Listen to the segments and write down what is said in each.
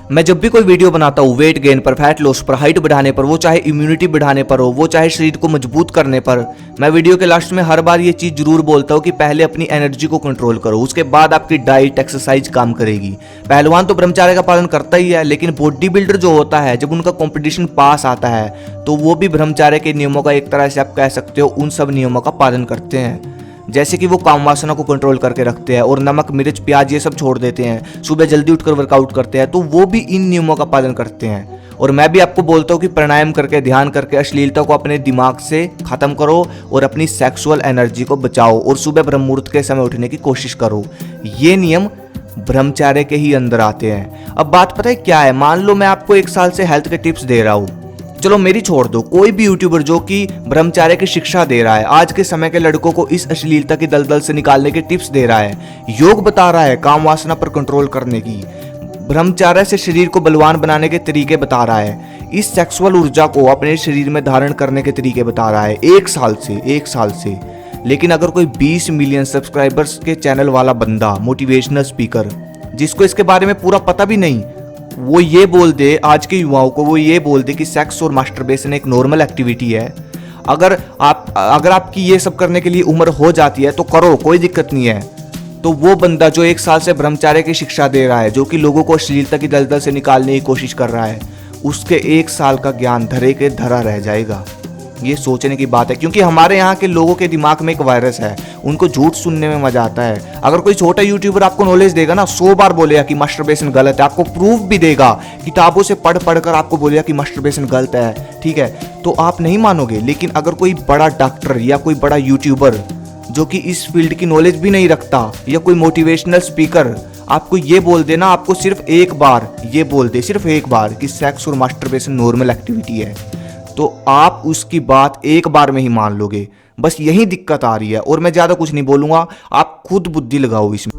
मैं जब भी कोई वीडियो बनाता हूँ वेट गेन पर, फैट लॉस पर, हाइट बढ़ाने पर, वो चाहे इम्यूनिटी बढ़ाने पर हो, वो चाहे शरीर को मजबूत करने पर, मैं वीडियो के लास्ट में हर बार ये चीज़ जरूर बोलता हूँ कि पहले अपनी एनर्जी को कंट्रोल करो, उसके बाद आपकी डाइट एक्सरसाइज काम करेगी। पहलवान तो ब्रह्मचर्य का पालन करता ही है, लेकिन बॉडी बिल्डर जो होता है जब उनका कॉम्पिटिशन पास आता है तो वो भी ब्रह्मचर्य के नियमों का एक तरह से आप कह सकते हो उन सब नियमों का पालन करते हैं। जैसे कि वो काम वासना को कंट्रोल करके रखते हैं और नमक मिर्च प्याज ये सब छोड़ देते हैं, सुबह जल्दी उठकर वर्कआउट करते हैं, तो वो भी इन नियमों का पालन करते हैं। और मैं भी आपको बोलता हूँ कि प्राणायाम करके, ध्यान करके अश्लीलता को अपने दिमाग से खत्म करो और अपनी सेक्सुअल एनर्जी को बचाओ और सुबह ब्रह्म मुहूर्त के समय उठने की कोशिश करो। ये नियम ब्रह्मचर्य के ही अंदर आते हैं। अब बात पता है क्या है, मान लो मैं आपको 1 साल से हेल्थ के टिप्स दे रहा हूँ, चलो मेरी छोड़ दो, कोई भी यूट्यूबर जो कि ब्रह्मचर्य की शिक्षा दे रहा है, आज के समय के लड़कों को इस अश्लीलता की दलदल से निकालने के टिप्स दे रहा है, योग बता रहा है काम वासना पर कंट्रोल करने की, ब्रह्मचर्य से शरीर को बलवान बनाने के तरीके बता रहा है, इस सेक्सुअल ऊर्जा को अपने शरीर में धारण करने के तरीके बता रहा है 1 साल से। लेकिन अगर कोई 20 मिलियन सब्सक्राइबर्स के चैनल वाला बंदा, मोटिवेशनल स्पीकर, जिसको इसके बारे में पूरा पता भी नहीं, वो ये बोल दे आज के युवाओं को, वो ये बोल दे कि सेक्स और मास्टरबेशन एक नॉर्मल एक्टिविटी है, अगर आपकी ये सब करने के लिए उम्र हो जाती है तो करो, कोई दिक्कत नहीं है, तो वो बंदा जो 1 साल से ब्रह्मचर्य की शिक्षा दे रहा है, जो कि लोगों को अश्लीलता की दलदल से निकालने की कोशिश कर रहा है, उसके 1 साल का ज्ञान धरे के धरा रह जाएगा। ये सोचने की बात है, क्योंकि हमारे यहाँ के लोगों के दिमाग में एक वायरस है, उनको झूठ सुनने में मजा आता है। अगर कोई छोटा यूट्यूबर आपको नॉलेज देगा ना, 100 बार बोलेगा कि मास्टरबेशन गलत है, आपको प्रूफ भी देगा, किताबों से पढ़ कर आपको बोलेगा कि मास्टरबेशन गलत है, ठीक है, तो आप नहीं मानोगे। लेकिन अगर कोई बड़ा डॉक्टर या कोई बड़ा यूट्यूबर जो कि इस फील्ड की नॉलेज भी नहीं रखता, या कोई मोटिवेशनल स्पीकर आपको ये बोल देना, आपको सिर्फ एक बार ये बोल दे, सिर्फ एक बार कि सेक्स और मास्टरबेशन नॉर्मल एक्टिविटी है, तो आप उसकी बात एक बार में ही मान लोगे। बस यही दिक्कत आ रही है, और मैं ज्यादा कुछ नहीं बोलूंगा, आप खुद बुद्धि लगाओ इसमें।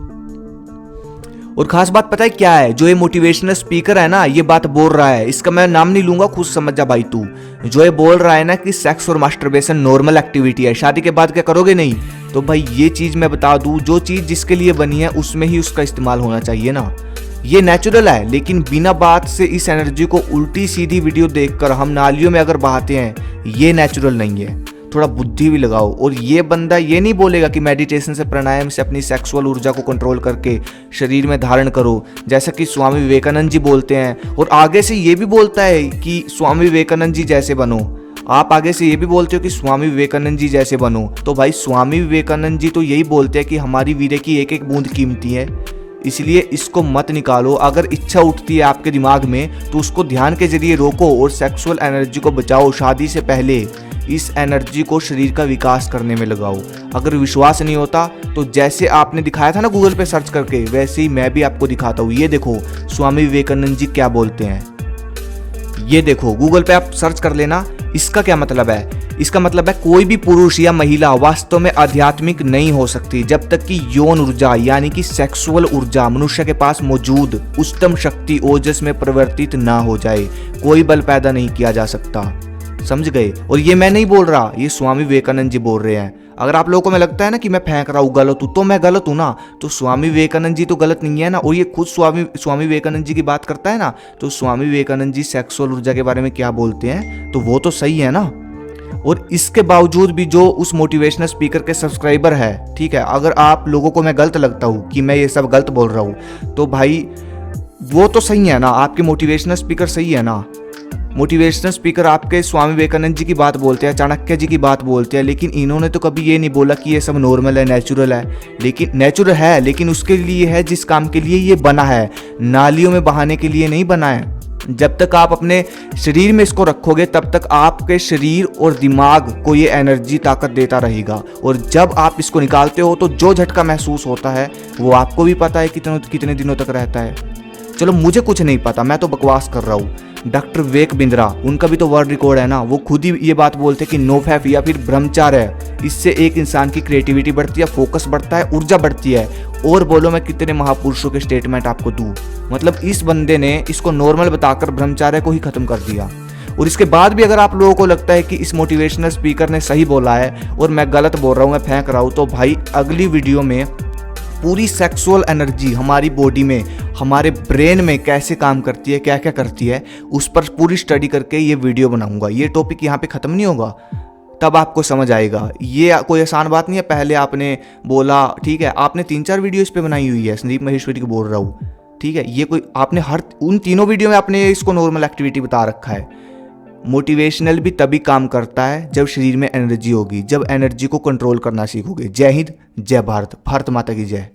और खास बात पता है क्या है, जो ये मोटिवेशनल स्पीकर है ना, ये बात बोल रहा है, इसका मैं नाम नहीं लूंगा, खुद समझ जा भाई तू, जो ये बोल रहा है ना कि सेक्स और मास्टरबेशन नॉर्मल एक्टिविटी है, शादी के बाद क्या करोगे नहीं, तो भाई ये चीज मैं बता दूं, जो चीज जिसके लिए बनी है उसमें ही उसका इस्तेमाल होना चाहिए ना, ये नेचुरल है। लेकिन बिना बात से इस एनर्जी को उल्टी सीधी वीडियो देखकर हम नालियों में अगर बहाते हैं, ये नेचुरल नहीं है। थोड़ा बुद्धि भी लगाओ। और ये बंदा ये नहीं बोलेगा कि मेडिटेशन से, प्राणायाम से अपनी सेक्सुअल ऊर्जा को कंट्रोल करके शरीर में धारण करो, जैसा कि स्वामी विवेकानंद जी बोलते हैं। और आगे से ये भी बोलता है कि स्वामी विवेकानंद जी जैसे बनो। आप आगे से ये भी बोलते हो कि स्वामी विवेकानंद जी जैसे बनो, तो भाई स्वामी विवेकानंद जी तो यही बोलते हैं कि हमारी वीर्य की एक एक बूंद कीमती है, इसलिए इसको मत निकालो। अगर इच्छा उठती है आपके दिमाग में तो उसको ध्यान के जरिए रोको और सेक्सुअल एनर्जी को बचाओ। शादी से पहले इस एनर्जी को शरीर का विकास करने में लगाओ। अगर विश्वास नहीं होता तो जैसे आपने दिखाया था ना गूगल पे सर्च करके, वैसे ही मैं भी आपको दिखाता हूँ। ये देखो स्वामी विवेकानंद जी क्या बोलते हैं, ये देखो गूगल पे आप सर्च कर लेना। इसका क्या मतलब है? इसका मतलब है कोई भी पुरुष या महिला वास्तव में आध्यात्मिक नहीं हो सकती जब तक कि यौन ऊर्जा यानी कि सेक्सुअल ऊर्जा मनुष्य के पास मौजूद उच्चतम शक्ति ओजस में परिवर्तित ना हो जाए। कोई बल पैदा नहीं किया जा सकता, समझ गए? और ये मैं नहीं बोल रहा, ये स्वामी विवेकानंद जी बोल रहे हैं। अगर आप लोगों को मैं लगता है ना कि मैं फेंक रहा हूँ, गलत हूँ, तो मैं गलत हूँ ना, तो स्वामी विवेकानंद जी तो गलत नहीं है ना। और ये खुद स्वामी विवेकानंद जी की बात करता है ना, तो स्वामी विवेकानंद जी सेक्सुअल ऊर्जा के बारे में क्या बोलते हैं, तो वो तो सही है ना। और इसके बावजूद भी जो उस मोटिवेशनल स्पीकर के सब्सक्राइबर है, ठीक है, अगर आप लोगों को मैं गलत लगता हूँ कि मैं ये सब गलत बोल रहा हूँ, तो भाई वो तो सही है ना, आपके मोटिवेशनल स्पीकर सही है ना। मोटिवेशनल स्पीकर आपके स्वामी विवेकानंद जी की बात बोलते हैं, चाणक्य जी की बात बोलते हैं, लेकिन इन्होंने तो कभी ये नहीं बोला कि ये सब नॉर्मल है, नेचुरल है। लेकिन नेचुरल है, लेकिन उसके लिए है जिस काम के लिए ये बना है, नालियों में बहाने के लिए नहीं बना है। जब तक आप अपने शरीर में इसको रखोगे तब तक आपके शरीर और दिमाग को ये एनर्जी ताकत देता रहेगा। और जब आप इसको निकालते हो तो जो झटका महसूस होता है वो आपको भी पता है कितने दिनों तक रहता है। चलो मुझे कुछ नहीं पता, मैं तो बकवास कर रहा हूँ। डॉक्टर विवेक बिंद्रा, उनका भी तो वर्ल्ड रिकॉर्ड है ना, वो खुद ही ये बात बोलते हैं कि नो फैफ या फिर ब्रह्मचार्य है, इससे एक इंसान की क्रिएटिविटी बढ़ती है, फोकस बढ़ता है, ऊर्जा बढ़ती है। और बोलो मैं कितने महापुरुषों के स्टेटमेंट आपको दूं। मतलब इस बंदे ने इसको नॉर्मल बताकर ब्रह्मचार्य को ही खत्म कर दिया। और इसके बाद भी अगर आप लोगों को लगता है कि इस मोटिवेशनल स्पीकर ने सही बोला है और मैं गलत बोल रहा हूँ, मैं फेंक रहा हूँ, तो भाई अगली वीडियो में पूरी सेक्सुअल एनर्जी हमारी बॉडी में हमारे ब्रेन में कैसे काम करती है, क्या क्या करती है, उस पर पूरी स्टडी करके ये वीडियो बनाऊंगा। ये टॉपिक यहाँ पे ख़त्म नहीं होगा, तब आपको समझ आएगा। ये कोई आसान बात नहीं है। पहले आपने बोला, ठीक है, आपने 3-4 वीडियो इस पर बनाई हुई है, संदीप महेश्वरी की बोल रहा हूँ, ठीक है। ये कोई आपने हर उन तीनों वीडियो में आपने इसको नॉर्मल एक्टिविटी बता रखा है। मोटिवेशनल भी तभी काम करता है जब शरीर में एनर्जी होगी, जब एनर्जी को कंट्रोल करना सीखोगे। जय हिंद, जय भारत, भारत माता की जय।